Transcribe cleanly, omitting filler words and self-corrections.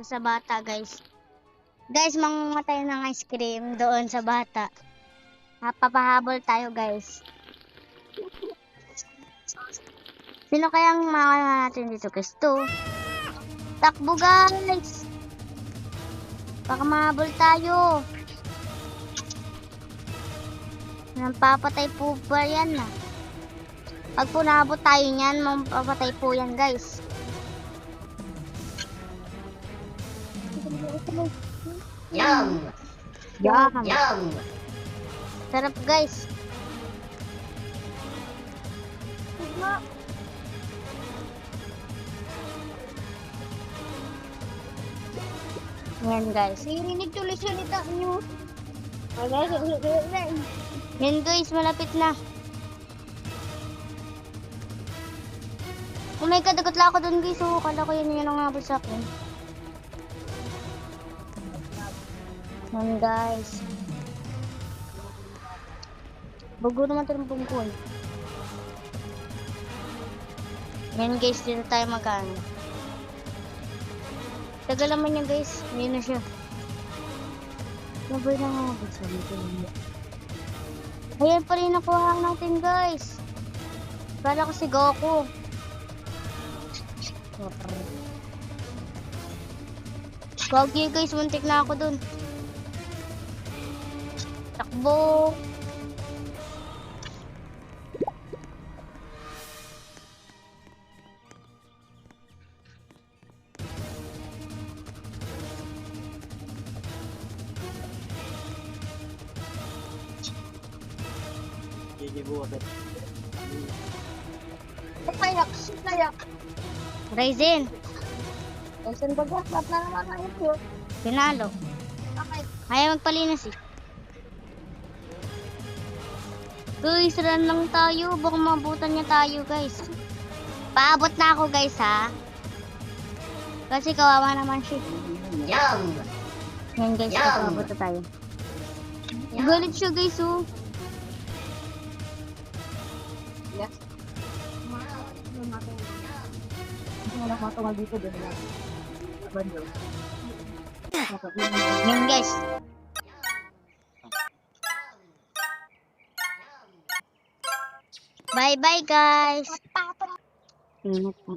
Sa bata, guys. Guys, mangmatay ng ice cream doon sa bata. Papahabol tayo, guys. Sino kayang makakaya natin dito, guys? Takbo, guys! Baka mahabol tayo. Papatay po ba yan na? Pag po nahabot tayo niyan, mapapatay po yan, guys. Yum! Yum! Yum! Sarap, guys. Yan, guys. Narinig tuloy salita nyo. Yan, guys. Malapit na. Oh my God, dagat lang ako dun, guys. Oh, kala ko yan ang habol sa akin. Yan, guys. Bago naman ito ng bungkol. Yan, guys. Dito tayo magkano. Tagal naman yan, guys. Ngayon na siya. Nabay na nga habol sa akin. Ayan pa rin nakuha natin, guys. Kala ko si Goku. Gagi, guys, muntik na ako dun. Takbo. Layak. Ryzen, Saan ba gas? Ba't na naman ang ito? pinalo. Okay. Ayaw magpalinis eh. Guys, run lang tayo. Baka mabutan niya tayo, guys. Paabot na ako, guys, ha? Kasi kawawa naman siya. Yum! Yan, guys, Yum! paabot na tayo. Galit siya, guys, oh. Yes. Wala ko tumal dito din lang. Bando. Yan, guys. Bye-bye, guys. Ingat po.